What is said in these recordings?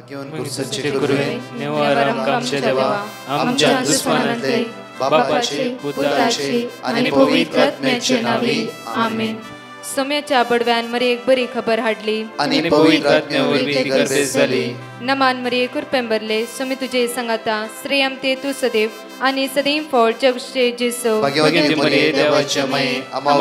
घेऊन पुरुषाचे गुरुवे नेवार आमच्या देवा आमच्या दुश्मनांतले बापाचे पुत्राचे आणि पवित्र आत्म्याचे नावे आमेन. सोम्याच्या बडव्यान मरी एक बरी खबर हाडली आणि पवित्र आत्म्यावर गर्दी झाली. नमान मरी कुरपेंबरले सोमी तुझे संगाता श्रेयम ते तू सदैव आणि सदैव फळ जगचे जेसो. भाग्यवती मरिये देवाच्या माये आम्हा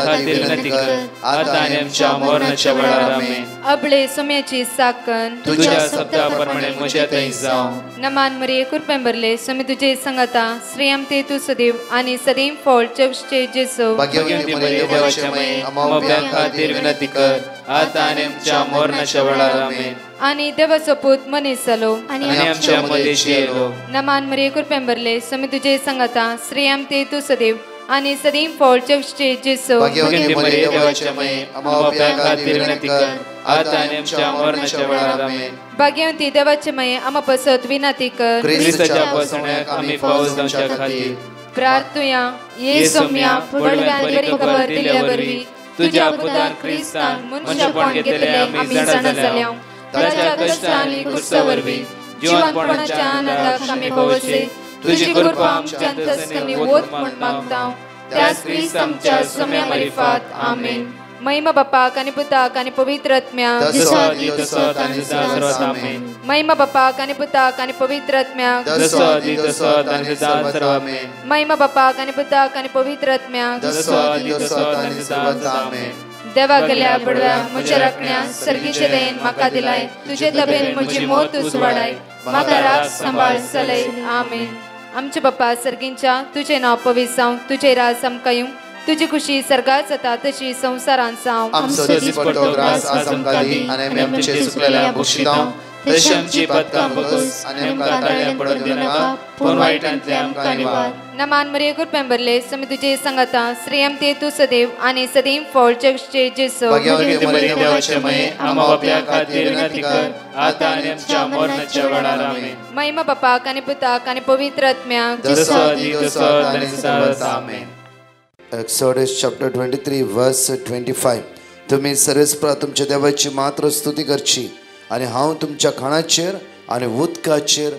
खातीर विनंती कर आता आणि आमच्या मरणाच्या वेळार आमेन. अबळे सोम्याची साकन तुझ्या शब्दाप्रमाणे म्हज्या थंय जावं. नमान मरी कुरपेंबरले सोमी तुझे संगाता श्रेयम ते तू सदैव आणि सदैव फळ जगचे जेसो. भाग्यवती मरिये देवाच्या माये आम्हा खातीर विनंती कर आता आणि आमच्या मरणाच्या वेळार आमेन. आणि देवाचो पूत मनीस जालो आणि आमच्या मध्येशी येलो. नमान मरी कुरपेंबरले सोमी तुझे संगाता श्रेयम ते तू सदैव आणि सदैव फळ जगचे जेसो. भाग्यवती मरिये देवाच्या माये आम्हा खातीर विनंती कर आता आणि आमच्या मरणाच्या वेळार आमेन. भाग्यवती देवाचे माये आम्हा पसत विनंती कर ख्रिस्ताच्या पसण्याक आम्ही पावस जावच्या खातीर प्रार्थुया. ये सोम्या बडव्यान बरी खबर दिल्यावरवी तुझ्या पुतान ख्रिस्तान मनशापण घेतले आम्ही जाणा जाल्या. ताच्या कष्टांनी क्रुसावरवी जीवनपणाच्या आनंदाक आम्ही पवसे तुझी कृपा आमच्या अंतस्करणी वोत म्हण मागता. त्याच ख्रिस्त आमच्या सोम्या मार्फत आमेन. महिमा बापाक आणि पुताक आणि पवित्र आत्म्याक महिमा बापाक आणि पुताक आणि पवित्र आत्म्याक महिमा बापाक आणि पुताक आणि पवित्र आत्म्याक देवा गेल्या बडव्या म्हज्या राखण्या सर्गीचे देन म्हाका दिलाय. तुझे तबेन म्हजी मोत उसवाडाय म्हाका राख सांबाळ चलय. आमेन. आमचे बाप्पा सर्गींच्या तुझे नाव पवित्र जावं. तुझे राज आमकां येवं. तुझी खुशी सर्गात जाता तशी संसारांत जावं. आमचो दिसपट्टो ग्रास आज आमकां दी आनी आमी आमचे सुकलेल्या बक्षितांव तशी आमची पदकां बगस आनी आमकां ताळ्यां पडोवन दिनाका पूण वायटांतले आमकां निवार. नमान मरिये कुरपेंबरले सोमी तुझे संगाता श्रेयम ते तू सदैव आणि सदैव फळ जगचे जेसो. भाग्यवती मरिये देवाचे माये आम्हा बाप्या खातीर विनंती कर आता आनी आमच्या मरणाच्या वेळार आमेन. महिमा बापाक आणि पुताक आणि पवित्र आत्म्याक आमेन. Exodus chapter 23 verse 25. तुम्ही सर्वस्प्रा तुमच्या देवाची मात्र स्तुती करची आणि हांव तुमच्या खाणाचेर आणि उदकाचेर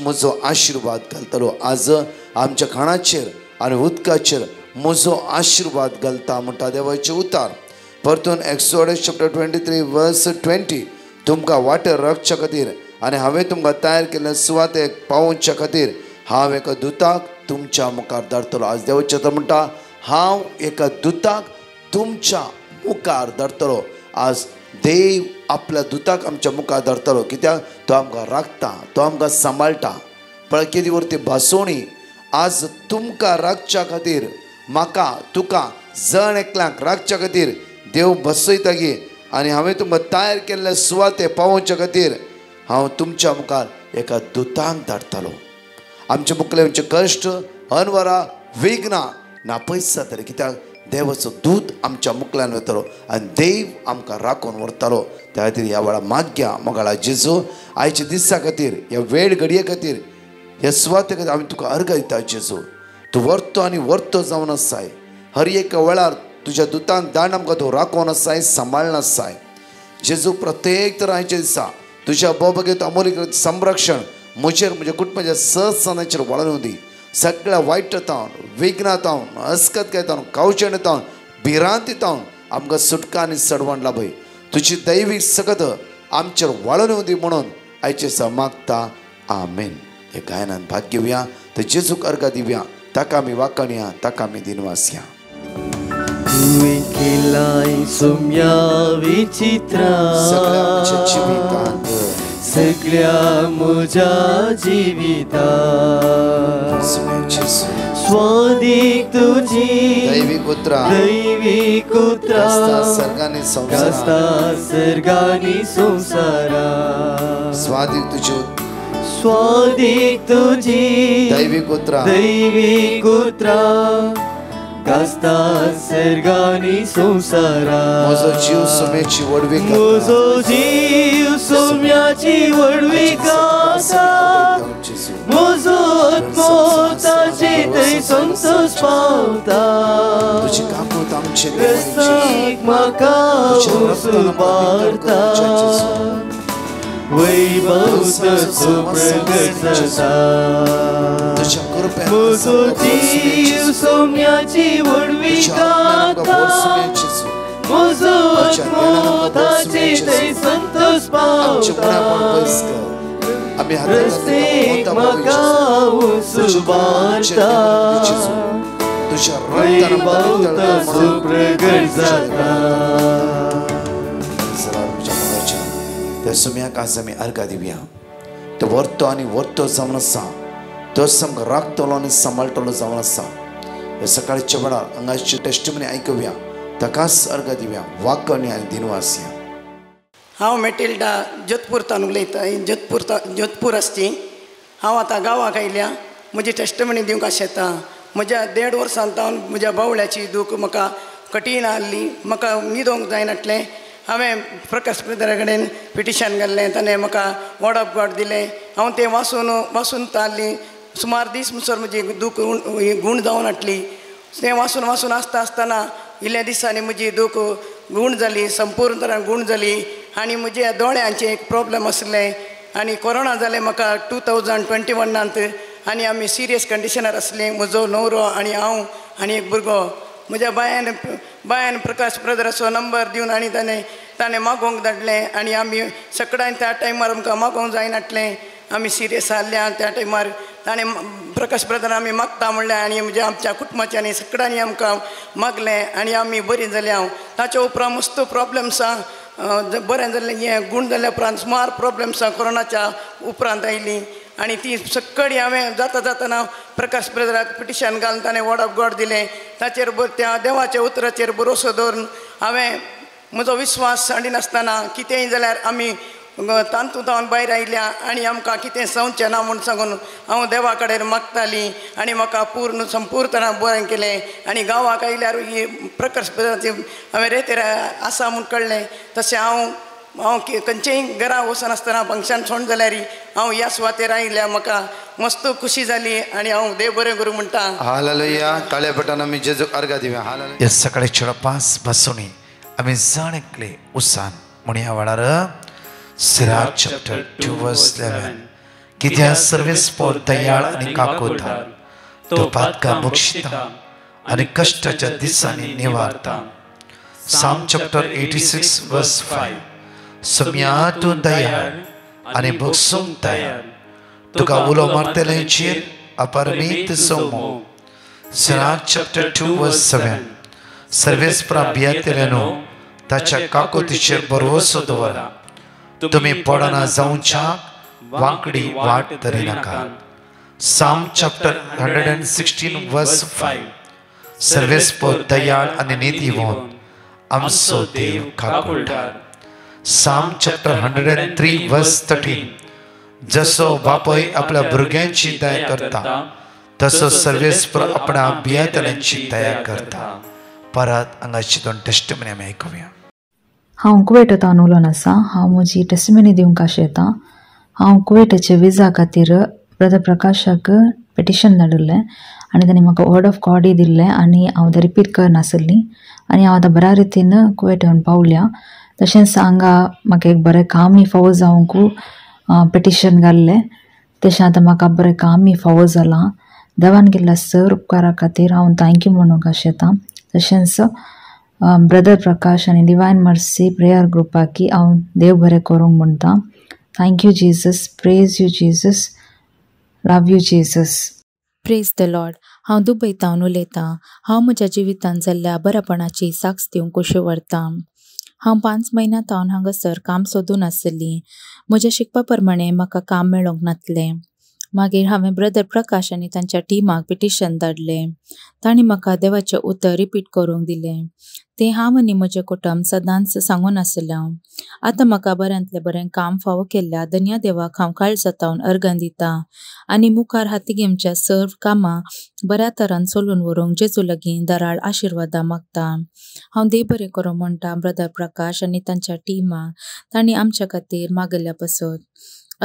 म्हजो आशिर्वाद घालतलो. आज आमच्या खाणाचेर आणि उदकाचेर म्हजो आशिर्वाद घालता म्हणटा देवाचे उतार. परतून Exodus chapter 23 verse 20. तुमकां वाटेर राखच्या खातीर आनी हांवें तुमकां तयार केल्ल्या सुवातेक पावोवच्या खातीर हांव एका दुताक तुमच्या मुखार धाडटलो. आज देवाचे तर म्हणटा हांव एका दुताक तुमच्या मुखार धाडटलो. आज देव आपल्या दुताक आमच्या मुखार धाडटलो. कित्याक तो आमकां राखता, तो आमकां सांबाळटा. पण कितें वरती भासोवणी आज तुमकां राखच्या खातीर म्हाका तुका जण एकल्यांक राखच्या खातीर देव बसयता गे. आनी हांवें तुमकां तयार केल्ले सुवाते पावोवच्या खातीर हांव तुमच्या मुखार एका दुतांक धाडटलो. आमचे मुखलेंचे कश्ट अनवरां विघ्नां नापयस जातले. कित्याक देवाचो दूत आमच्या मुखल्यान वतलो आनी देव आमकां राखून व्हरतलो. त्या खातीर ह्या वेळा मागया मोगाळा जेजू आयच्या दिसा खातीर ह्या वेळ घडये खातीर ह्या सुवाते खातीर आमी तुका अर्घ दिता. जेजू तूं व्हरतो आनी व्हरतो जावन आसाय. हर एका वेळार तुज्या दुतान धाडून आमकां तूं राखून आसाय, सांबाळून आसाय. जेजू प्रत्येक तर आयच्या दिसा तुज्या बोबगेत अमोलीक संरक्षण म्हजेर म्हज्या कुटुंबाच्या सहसनाचेर वळोवन दी. सगळ्या वायटांतावन विघ्नांतावन अस्कतकायेतावन कावचेणेतावन भिरांतीतावन आमकां सुटका आनी सडवण लाभय. तुजी दैवीक सकत आमचेर वळोवन दी म्हणून आयचे दिसा मागता. आमेन. हे गायनान भाग घेवया. तर जेजूक अर्घ दिवया. ताका आमी वाकणया, ताका आमी दिनवास या. तुवें केलाय सोम्या विचित्रा सगळ्या म्हज्या जिवितांत स्वादीक तुजी दैवीक उतरां गाजता सर्गांनी संवसारांत. स्वादीक तुजी दैवीक उतरां गाजता सर्गांनी संवसारांत. म्हजो जीव सोम्याची वडवीक आसा. म्हजो आत्मो ताचे थंय संतोश पावता. रस्ताक म्हाका वचून पावता. वैभव तसो प्रगट जाता तुझ्या कृपेन म्हजो जीव सोम्याची वडवी गाता म्हजो आत्मो ताचे थंय संतोष पावता आम्ही रस्तेक म्हाका सुबारता तुझ्या वैभव तसो प्रगट जाता त्या सुम्याक आज आमी अर्घ दिवया तो वर्तो आनी वर्तो जावन आसा तो आमकां राखतलो आनी सांबाळटलो जावन आसा हे सकाळच्या वेळार हांगाची टेस्टिमनी आयकुया ताकाच अर्घ दिवया वाकणी आनी दिनवास या हांव मेटिल्डा जोधपूरतान उलयतां जोधपूर आसची हांव आतां गांवाक आयल्या म्हजी टेस्टमनी दिवंक आशेता म्हज्या 1.5 वर्सांतावन म्हज्या बावळ्याची दूख म्हाका कठीण आसली म्हाका न्हिदोंक जायनासलें हांवें प्रकाश ब्रदरा कडेन पिटिशन घाल्लें ताणें म्हाका वर्ड ऑफ गॉड दिलें हांव तें वाचून ताल्ली सुमार दीस मुसर म्हजी दूख गूण जावन हाडली तें वाचून आसतना इल्ल्या दिसांनी म्हजी दूख गूण जाली संपूर्ण तरान गूण जाली आनी म्हज्या दोळ्यांचें एक प्रॉब्लेम आसलें आनी कोरोना जालें म्हाका 2021 आनी आमी सिरियस कंडिशनार आसलीं म्हजो न्हवरो आनी हांव आनी एक भुरगो म्हज्या बायन प्रकाश ब्रदराचो नंबर दिवन आनी ताणें मागोवंक धाडलें आनी आमी सकाळीं त्या टायमार आमकां मागोवंक जायनासलें आमी सिरियस आसल्या त्या टायमार ताणें प्रकाश ब्रदर आमी मागता म्हणलें आनी म्हणजे आमच्या कुटुंबाच्यांनी सगळ्यांनी आमकां मागलें आनी आमी बरीं जालीं ताच्या उपरांत मस्त प्रॉब्लेम्स बरें जाल्लें हें गूण जाल्ल्या उपरांत सुमार प्रॉब्लेम्स कोरोनाच्या उपरांत आयलीं आनी ती सगळी हांवें जाताना प्रकाश ब्रदराक पिटिशन घालून ताणें वर्ड ऑफ गॉड दिलें ताचेर त्या देवाच्या उतराचेर भरोसो दवरून हांवें म्हजो विश्वास सांडिनासतना कितेंय जाल्यार आमी तांतून भायर आयल्या आनी आमकां कितें जावचें ना म्हूण सांगून हांव देवा कडेन मागताली आनी म्हाका संपूर्ण तरान बरें केलें आनी गांवाक आयल्यार ही प्रकाश ब्रदराची हांवें रेतेर आसा म्हूण कळ्ळें तशें हांव खंयचेय घरा वचनासतना फंक्शन सोड जाल्यार हांव ह्या सुवातेर आयल्या म्हाका मस्त खुशी जाली आनी हांव देव बरें करूं म्हणटा हालेलुया ताळ्या पटान आमी जेजूक अर्घ दिवया हालेलुया हे सकाळी चडपास बसोनी आमी जाणेकले उसान म्हण ह्या वेळार सिराज चॅप्टर 2 वर्स 11 कित्या सर्वेस पोर दयाळ आनी काकोता तो पातका बक्षिता आनी कश्टाच्या दिसांनी निवारता साम चॅप्टर 86 वर्स 5 सुम्या तूं दयाळ आनी बक्षूंक तयार तुका उलो मारतलेंचेर अपरमीत सोमो सिराज चॅप्टर 2 वर्स 7 सर्वेस प्राबियतेलेनो ताच्या काकोतीचेर भरवसो दवरा तुम्ही पडना जावच्या वांकडी वाट धरी नाका साम चॅप्टर 116 वर्स 5 सर्वेस पोर दयाळ आनी नितीवान आमचो देव काकुळटार साम चॅप्टर 103 वर्स 13 जसो बापूय आपल्या भुरग्यांची दया करता तसो सर्वेस्पर आपणा बियातल्यांची दया करता परत हांगाची 2 टेस्टिमनी आमी आयकुया हांव कुवेटांतल्यान उलोवन आसा हांव म्हजी टेस्टिमनी दिवंक आशेतां हांव कुवेटाचे विजा खातीर ब्रदर प्रकाशाक पिटिशन धाडिल्लें आनी ताणें म्हाका वर्ड ऑफ गॉडय दिल्लें आनी हांव तें रिपीट करनासली आनी हांव आतां बऱ्या रितीन कुवेट येवन पावल्या तशेंच हांगा म्हाका एक बरें कामी फावो जावंकू पिटिशन घाल्लें तशें आतां म्हाका बरें कामी फावो जालां देवान केल्ल्या सर उपकारा खातीर हांव थँक्यू म्हणूंक आशेतां तशेंच ब्रदर प्रकाश आनी डिवायन मर्सी प्रेयर ग्रुपाकी हांव देव बरें करूंक म्हणटा thank you Jesus praise you Jesus love you Jesus praise the Lord हांव दुबयतावन उलयतां हांव म्हज्या जिवितांत जाल्ल्या बरेपणाची साक्ष दिवंक कशी व्हरतां हांव 5 म्हयन्यांतावन हांगासर काम सोदून आसली म्हज्या शिकपा प्रमाणे म्हाका काम मेळोंक नासलें मागीर हांवें ब्रदर प्रकाश आनी तांच्या टिमाक पिटिशन धाडलें तांणी म्हाका देवाचें उतर रिपीट करूंक दिलें तें हांव आनी म्हजें कुटुंब सदांच सांगून आसलें आतां म्हाका बऱ्यांतलें बरें काम फावो केल्ल्या धन्य देवाक हांव काळजांतावन अर्गां दितां आनी मुखार हातीगेमच्या सर्व कामां बऱ्या तरान चलून व्हरूंक जेजू लागीं दराळ आशिर्वादां मागतां हांव देव बरें करूं म्हणटा ब्रदर प्रकाश आनी तांच्या टिमाक तांणी आमच्या खातीर मागल्या पासत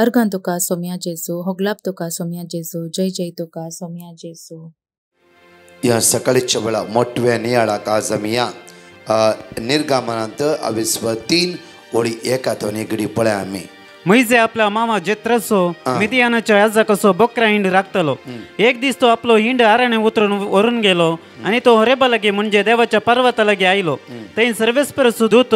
अर्गां तुका सोम्या जेजू होगलाप तुका सोम्या जेजू जय जय तुका सोम्या जेजू या सकाळीच्या वेळा मोठव्या नियाळाक आज आमी या निर्गामनांत 23 ओळी एकात निगडी पळय आमी मैजे आपला मामा जेत्रसो मिदियानाच्या याजा कसो बकरा हिंड राखतलो. एक दीस तो आपलो हिंड आराणे उतरून वरून गेलो आणि तो होरेबा लागे म्हणजे देवाच्या पर्वता लागे आयलो. थंय सर्वेस्पर दूत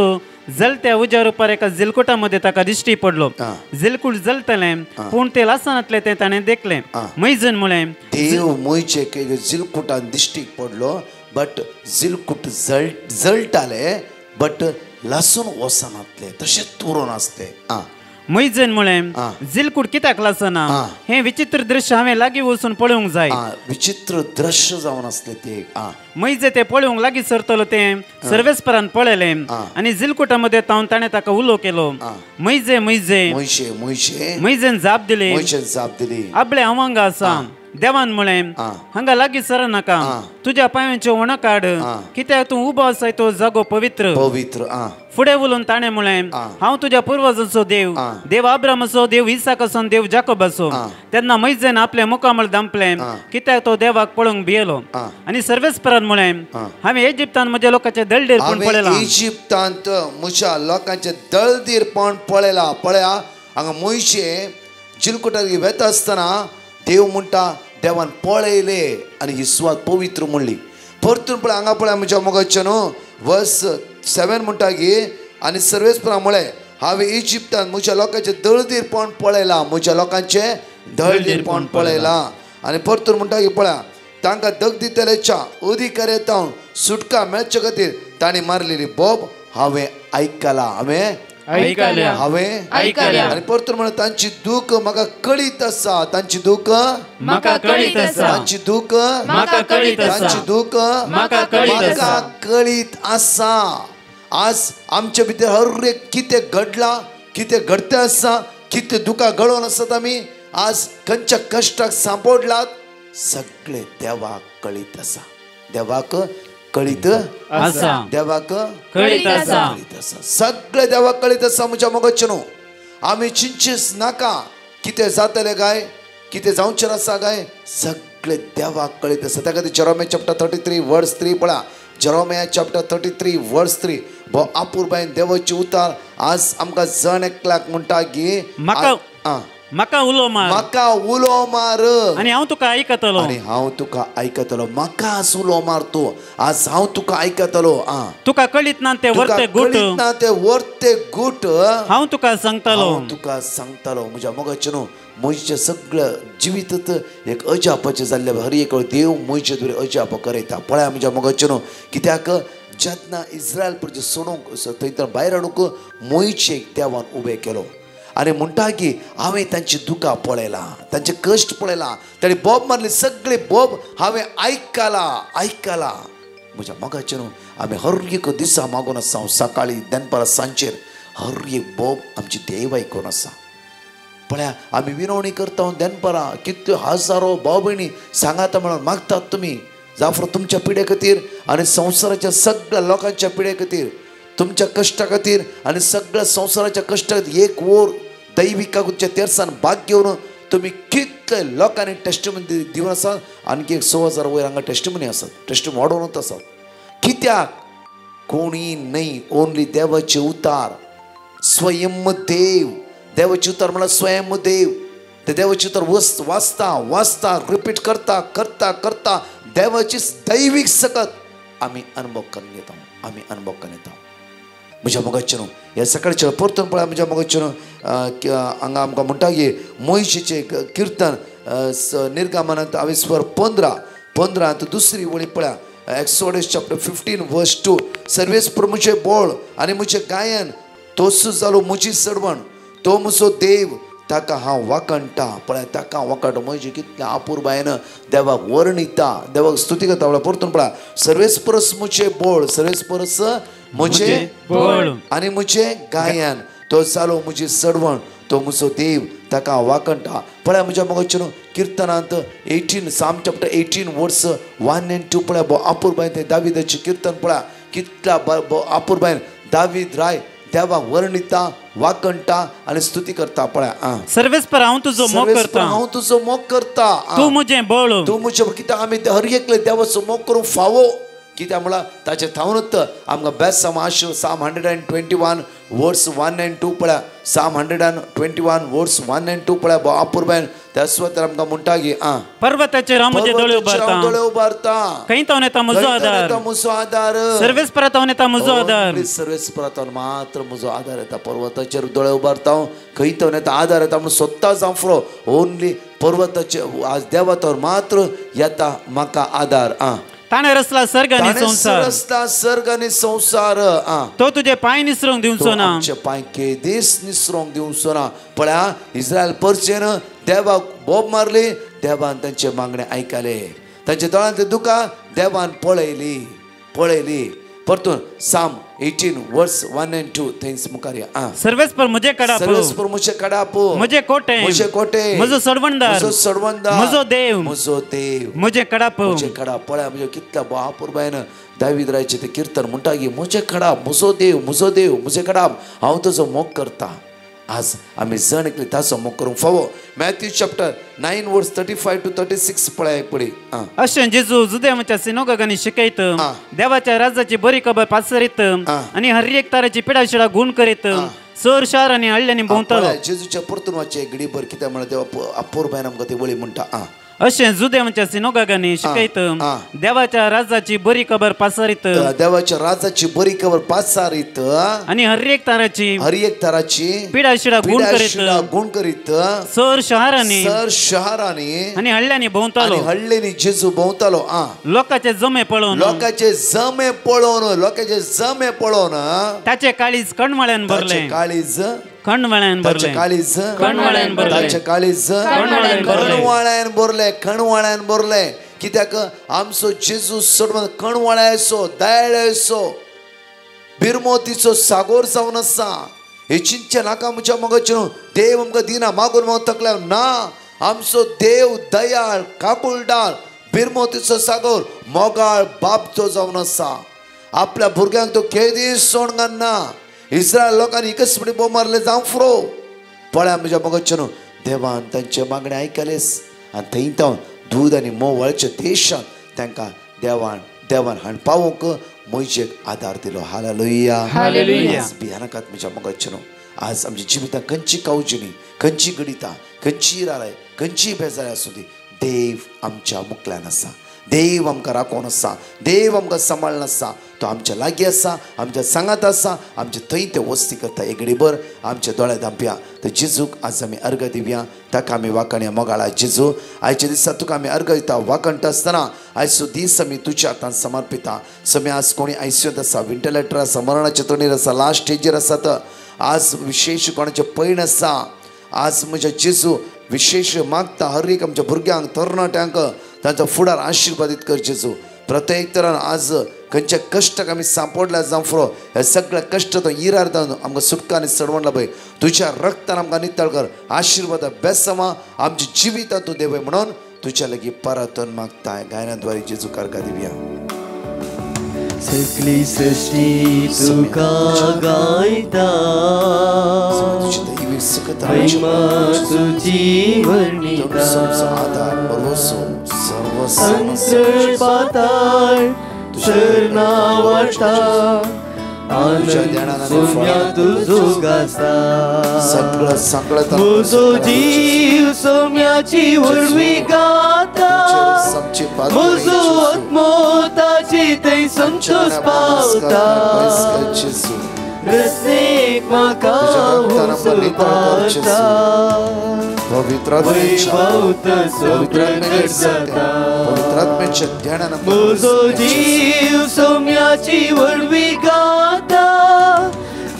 जलत्या उज्या रुपार एका जिलकुटामध्ये ताका दिश्टी पडलो. जिलकूट जलतले पूण ते लासनातले ते ताणें देखले. मैजन मुळे देव मोयचे जिलकुटान दिश्टीक पडलो बट जिलकुट जळटाले बट लासून वसनातले तशेंच उरून आसले. मैजन मुळे जिलकूट कित्याक लासना हे विचित्र दृश्य हांवें लागीं वचून पळोवंक जाय. विचित्र दृश्य जावन आसले ते. मैजे ते पळोवंक लागीं सरतलो ते सर्वेस्परान पळयले आनी जिलकुटामध्ये तावन ताणें ताका उलो केलो. मैजे मैजे मोयशे मोयशे मैजेन जाप दिली. मोयशेन जाप दिली. आपले हांव आसा. देवान म्हळें हांगा लागीं सर नाका. तुज्या पांयांचो वणो काड कित्याक तूं उबो आसाय तो जागो पवित्र. फुडें उलोवन ताणें म्हळें हांव तुज्या पुर्वजांचो देव. देव अब्रामाचो, देव इसाकाचो, देव जाकोबाचो. तेन्ना मैजेन आपले मुखामळ दांपलें कित्याक तो देवाक पळोवंक भियेलो. आनी सर्वेस्परान म्हळें हांवें इजिप्तांत म्हज्या लोकांचे दळदीरपण पळयलां. इजिप्तांत म्हज्या लोकांचे दळदीरपण पळयलां. पळया हांगा मोयशे जिलकुटाक वेता आसतना देव म्हणटा देवान पळयले आनी ही सुवात पवित्र म्हणली. परतून पळय हांगा पळय म्हज्या मोगाचे न्हू वर्स 7 म्हणटा की आनी सर्वेस्परा म्हळें हांवें इजिप्तांत म्हज्या लोकांचे दळदीरपण पळयलां. म्हज्या लोकांचे दळदीरपण पळयलां. आनी परतून म्हणटा की पळया तांकां दग दितलेच्या अधिकाऱ्यां सुटका मेळचे खातीर तांणी मारलेली बोब हांवें आयकलां. हांवें आनी परतून म्हणटा तांची दूख म्हाका कळीत आसा. तांची दूख म्हाका कळीत आसा. तांची दूख म्हाका कळीत आसा. तांची दूख म्हाका कळीत आसा. आज आमचे भितर हर एक कितें घडलां, कितें घडतें आसा, कितें दुखां घडोवन आसात आमी आज खंयच्या कश्टाक सांपडलात सगळे देवाक कळीत आसा. देवाक कळीत आसा. देवाक कळीत आसा. सगळे देवाक कळीत आसा. म्हज्या मोगाचे न्हू आमी चिंचीस नाका कितें जातलें काय, कितें जावचें आसा काय, सगळे देवाक कळीत आसा. त्या खातीर जेरोमिया चॅप्टर 33 वर्स 3 पळया. जेरोमिया चॅप्टर 33 वर्स 3 भो आपुरबायन देवाचे उतार आज आमकां जण एकल्याक म्हणटा की म्हाका उलो मार. म्हाका उलो मार आनी हांव तुका आयकतलो. आनी हांव तुका आयकतलो. म्हाका उलो मार तूं आज हांव तुका आयकतलो. तुका कळीत ना ते वर्ते गुट ना ते वर्ते गुट हांव तुका सांगतलो. तुका सांगतलो. म्हज्या मोगाचे न्हू मोयचे सगळं जिवीत एक अजापाचें जाल्ले हर एक देव मोयचे दुरे अजाप करयता. पळया म्हज्या मोगाचे न्हू कित्याक जेन्ना इस्रायल प्रजे सोडूंक थंय भायर हाडूंक मोयचे देवान उबें केलो आनी म्हणटा की हांवें तांची दुखां पळयलां, तांचे कश्ट पळयलां, ताणी बोब मारली सगळे बोब हांवें आयकलां. म्हज्या मोगाचे न्हू आमी हर एक दिसा मागून आसा. हांव सकाळीं दनपारां सांजेर हर एक बोब आमची देव आयकून आसा. पळया आमी विनवणी करता दनपारां कितल्यो हजारो भाव भयणी सांगाता म्हणून मागतात तुमी जावं तुमच्या पिढे खातीर आनी संवसाराच्या सगळ्या लोकांच्या पिढे खातीर तुमच्या कश्टा खातीर आनी सगळ्या संवसाराच्या कश्टा खातीर एक वोर दैविकाच्या तेर्सान भाग घेवन तुमी कितले लोकांनी टेस्टमनी दिवन आसात. आणखी एक 6,000 वयर हांगा टेस्टमनी आसात. टेस्टमनी वाडोवनूच आसात. कित्याक कोणी न्हय ओन्ली देवाचे उतार स्वयं देव. देवाचे उतार म्हळ्यार स्वयं देव. ते देवाचे उतार वाचता रिपीट करता देवाची दैवीक सकत आमी अनुभव करून येता. म्हज्या मोगाचे न्हू हे सकाळचे परतून पळय म्हज्या मोगाचे न्हू हांगा आमकां म्हणटा की मोयशेचें किर्तन निर्गमनांत 15 दुसरी वळी पळया. एक्सोडस चॅप्टर 15 वर्स 2 सर्वेस्पर म्हजें बोळ आनी म्हजें गायन तोच जालो म्हजी सडवण. तो म्हजो देव ताका हांव वाकणटा. पळय ताका वाकणटा म्हणजे कितलें आपुरबायेन देवाक वर्णिता, देवाक स्तुती करता. पळय परतून पळया सर्वेस्परस म्हजें बोळ, सर्वेस्परस म्हजें बोळ आनी म्हजें गायन तो जालो म्हजी सडवण. तो म्हजो देव ताका हांव वाकणटा. पळया म्हज्या मोगाचे न्हू किर्तनांत 18 साम चॅप्टर 18 वर्स 1 and 2 पळया. भो आपुरबायन तें दाविदाचें किर्तन पळया कितल्या आपुरबायन दावीद राय देवाक वर्णिता, वाकणटा आनी स्तुती करता. पळया सर्वेस्पर हांव तुजो मोग करता. तूं म्हजें बोळ. तूं म्हजें कित्याक आमी हर एकले देवाचो मोग करूंक फावो. कित्याक म्हळ्यार ताचे थावनूच आमकां बेस्ट साम 121 वर्ड्स 1 and 2 पळया साम 121 वर्ड्स 1 and 2 पळया अपूर्बायन त्या स्वतर आमकां म्हणटा की पर्वताचेर हांव म्हजे दोळे उबारता दोळे उबारता खंय तावन येता म्हजो आदार म्हजो आदार सर्वेस परतावन येता म्हजो आदार सर्वेस परतावन मात्र म्हजो आदार येता पर्वताचेर दोळे उबारता खंय तावन येता आदार येता म्हणून सोदता जावं फुरो ओन्ली पर्वताचे आज देवातावर मात्र येता म्हाका आदार ताणे रचला सर्ग आनी संसार रचला सर्ग आनी संसार तो तुजे पांय निसरूंक दिवचो ना आमचे पांय केदीस निसरूंक दिवचो ना पळया इस्रायल परचेन देवाक बोब मारली देवान तांचे मागणे आयकले तांचे दोळ्यांतली दुकां देवान पळयली परतून साम 18 वर्स 1 and 2 थंयच मुखार या सर्वेस्पर म्हजे कडाप सर्वेस्पर म्हजे कडाप म्हजे कोटे म्हजो सडवणदार म्हजो देव म्हजे कडाप पळया म्हणजे कितल्या बापूरबायन दावीद रायचे ते कीर्तन म्हणटा की म्हजे कडाप म्हजो देव म्हजे कडाप हांव तुजो मोग करता आज आमी जण एकली ताचो मोग करूंक फावो मॅथ्यू चॅप्टर 9 वर्स 35 to 36 पळया एक पळय अशें जेजू जुदेवाच्या सिनोगांनी शिकयत देवाच्या राज्याची बरी खबर पासरीत आनी हर एक ताराची पिडाशिडा गुण करीत सर शार आनी हळ्यांनी भोंवतालो जेजूच्या परतून वाचे घडीभर कित्याक म्हळ्यार देवा अपूर्बायन आमकां ती वळी म्हणटा अशें जुदेवाच्या सिनोगांनी शिकयत देवाच्या राज्याची बरी खबर पासरीत देवाच्या राज्याची बरी खबर पासरीत आनी हर एक ताराची पिडाशिडा गुण करीत सर शहरांनी आनी हळ्यांनी हळ्ळेनी जेजू भोंवतालो लोकांचे जमे पळोवन ताचे काळीज कणमळ्यान भरले कणवळ्यान भरले कित्याक आमचो जेजू सोडून कणवळ्याचो दयाळ्याचो बिरमोतीचो सागोर जावन आसा हे चिंचे नाका म्हज्या मगाचे देव आमकां दिना मागून मागून तकल्या ना आमचो देव दयाळ काकुळटाळ बिरमोतीचो सागोर मोगाळ बापचो जावन आसा आपल्या भुरग्यांक तो केदीस सोड घालना इस्रायल लोकांनी एकच फुडें बोंब मारले जावं फुरो पळया म्हज्या मगच्चें देवान तांचे मागणे आयकलेस आनी थंय तावन दूद आनी मोव वळचे देशांत तांकां देवान हाड पावोवंक मोयशेक आदार दिलो हालेलुया भियानाकात म्हज्या मगच्चें आज आमच्या जिवितांत खंयची कावजिणी खंयची गणितां खंयची राय खंयची बेजारी आसूं दी देव आमच्या मुखल्यान आसा देव आमकां राखोवन आसा देव आमकां सांबाळून आसा तो आमच्या लागीं आसा आमच्या सांगात आसा आमचे थंय ते वस्ती करता एक घडीभर आमचे दोळे धांपया तर जेजूक आज आमी अर्घ दिवया ताका आमी वाखणया मोगाळा जेजू आयच्या दिसा तुका आमी अर्घ दिता वाखणटा आसतना आयचो दीस आमी तुज्या हातांत समर्पिता समी आज कोणी आयसीयूत आसा वेंटिलेटर आसा मरणाचे तोंडीर आसा लास्ट स्टेजीर आसात आज विशेष कोणाचे पैण आसा आज म्हज्या जेजू विशेष मागता हर एक आमच्या भुरग्यांक तरणाट्यांक तांचो फुडार आशिर्वादीत कर जेजू प्रत्येक तरान आज खंयच्या कश्टाक आमी सांपडल्या जावं फुरो हे सगळे कश्ट तो इरार जावन आमकां सुटका आनी सडवण पळय तुज्या रक्तान आमकां नितळ कर आशिर्वाद बेसमा आमच्या जिवितांत तूं देवय म्हणून तुज्या लागीं परतून मागता गायनाद्वारे जेजू कारका दिवया सगळी सृष्टी तुका गायता तुझी वर्णिता संकट पाताळ शरणा वाटा आनंद सोन्या तुझो गाता म्हजो जीव सोम्याची वरवी गाता म्हजो आत्मो ताची थंय संतोष पावता रस्तेक म्हाका पावता म्हजो जीव सोम्याची वरवी गाता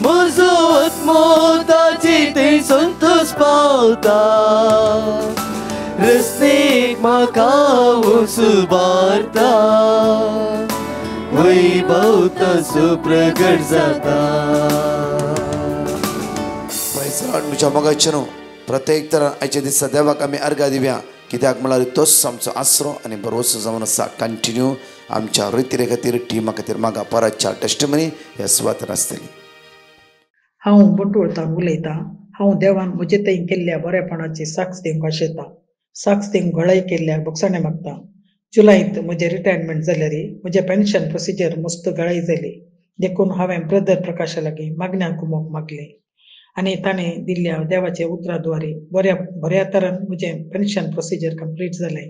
म्हजो आत्मो ताची थंय संतोष पावता रस्तेक म्हाका सुबारता वैभव ताचो प्रगट जाता म्हज्या मोगाचें प्रत्येक तरान आयच्या दिसा देवाक आमी अर्घा दिवया कित्याक म्हळ्यार तोच आमचो आसरो आनी भरवसो जावन आसा कंटिन्यू आमच्या रितीरे खातीर टिमा खातीर म्हाका परतच्या टेस्टमनी ह्या सुवातेर आसतली हांव बटूळतान उलयतां हांव देवान म्हजे थंय केल्ल्या बरेपणाची साक्ष दिवंक आशेता साक्ष दिवंक गळाय केल्ल्या बक्षाणें मागता जुलायत म्हजें रिटायरमेंट जाल्यार म्हजें पेन्शन प्रोसिजर मस्त गळाय जाली देखून हांवें ब्रदर प्रकाशा लागीं मागण्या कुमोक मागले आनी ताणें दिल्ल्या देवाच्या उतराद्वारे बऱ्या तरेन म्हजें पेन्शन प्रोसिजर कंप्लीट जालें.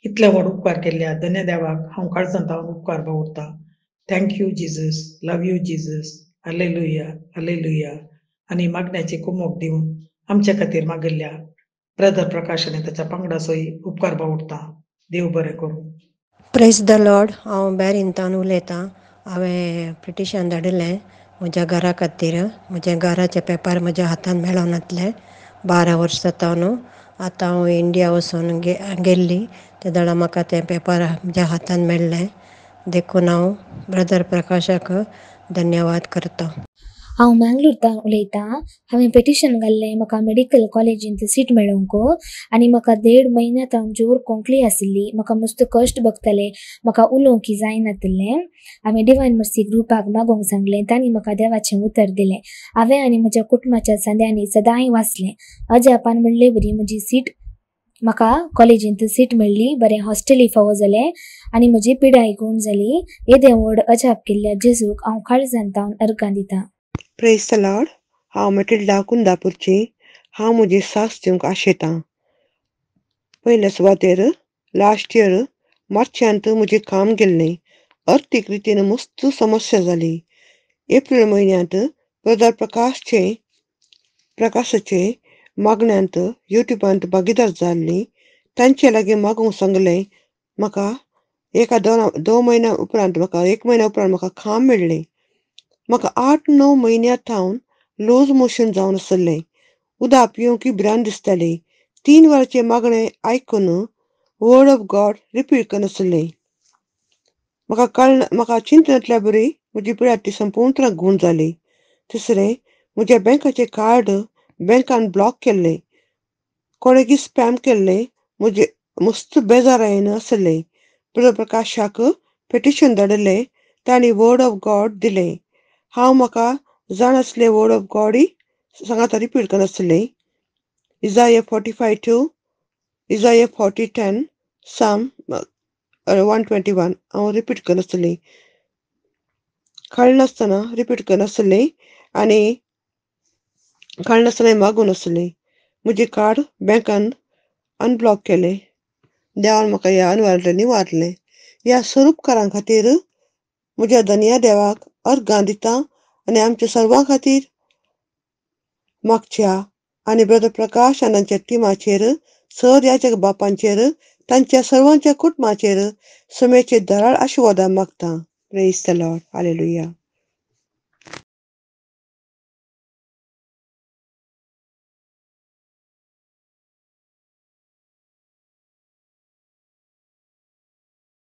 इतले व्हड उपकार केल्ल्या धन्य देवाक हांव काळजांत उपकार बावरता. Thank you Jesus, love you Jesus, hallelujah hallelujah. आनी मागण्याचे कुमोक दिवन आमच्या खातीर मागिल्ल्या ब्रदर प्रकाश आनी ताच्या पंगडाचोय उपकार बावरता. देव बरें करूं. Praise the Lord. हांव बॅरिंतान उलयतां. हांवें पिटिशन धाडिल्लें म्हज्या घरा खातीर. म्हज्या घराचे पेपर म्हज्या हातान मेळोन नासले. 12 वर्सां जाता न्हू. आतां हांव इंडिया वचून गेल्ली ते दडा म्हाका तें पेपर म्हज्या हातान मेळ्ळें. देखून हांव ब्रदर प्रकाशाक धन्यवाद करतां. हांव मँगलोरतान उलयतां. हांवें पेटिशन घाल्लें म्हाका मेडिकल कॉलेजींत सीट मेळोंक आनी म्हाका 1.5 म्हयन्यां जोर कोंकळी आशिल्ली. म्हाका मस्त कश्ट भोगताले. म्हाका उलोवंक जायनासलें. हांवें डिवायन मर्सी ग्रुपाक मागोंक सांगलें. तांणी म्हाका देवाचें उतर दिलें. हांवें आनी म्हज्या कुटुंबाच्या सांद्यांनी सदांय वाचलें. अजापान म्हणले बरी म्हजी सीट म्हाका कॉलेजींत सीट मेळ्ळी. बरें हॉस्टेली फावो जालें आनी म्हजी पिडाय गूण जाली. येदें व्हड अजाप केल्ल्या जेजूक हांव काळजांत अर्गां दितां. Praise the Lord. हांव मेटिल्डा कुंदापूरची. हांव म्हजी सास दिवंक आशेतां. पयल्या सुवातेर लास्ट इयर मार्चांत म्हजें काम गेल्लें. अर्थीक रितीन मस्त समस्या जाली. एप्रील म्हयन्यांत ब्रदर प्रकाशाचे मागण्यांत युट्यूबांत भागीदार जाल्लीं. तांचे लागीं मागूंक सांगलें. म्हाका 1 म्हयन्या उपरांत म्हाका काम मेळ्ळें. म्हाका 8-9 म्हयन्यांत लूज मोशन जावन आसलें. उदक पिवंकय भिरांत दिसताली. 3 वरांचे मागणें आयकून वर्ड ऑफ गॉड रिपीट करनासलें. म्हाका चिंता नासल्या बरी म्हजी पिडाय ती संपूर्ण गूण जाली. तिसरें, म्हज्या बँकाचें कार्ड बँकान ब्लॉक केल्लें. कोणेंय स्पॅम केल्लें. म्हजें मस्त बेजार येयन आसलें. ब्रदर प्रकाशाक पेटिशन धाडिल्लें. तांणी वर्ड ऑफ गॉड दिलें. हांव म्हाका जाण आसलें वर्ड ऑफ गॉडय सांगाता रिपीट करनासलें. इजाया 45:2, इजाया 40:10, साम 121 हांव रिपीट करनासलें. कळनासतना रिपीट करनासलें आनी कळनासतना मागून आसलें. म्हजें कार्ड बँकान अनब्लॉक केलें. देवान म्हाका ह्या अनवरांतल्यान निवारलें. ह्या स्वरूपकारां खातीर म्हज्या धन्य देवाक अर्गां दितां आनी आमच्या सर्वां खातीर मागच्या आनी ब्रदर प्रकाश आनी तांच्या टिमाचेर, सर याच्या बापांचेर, तांच्या सर्वांच्या कुटुंबाचेर समेचे धराळ आशिर्वाद मागतां. Praise the Lord. हालेलुया.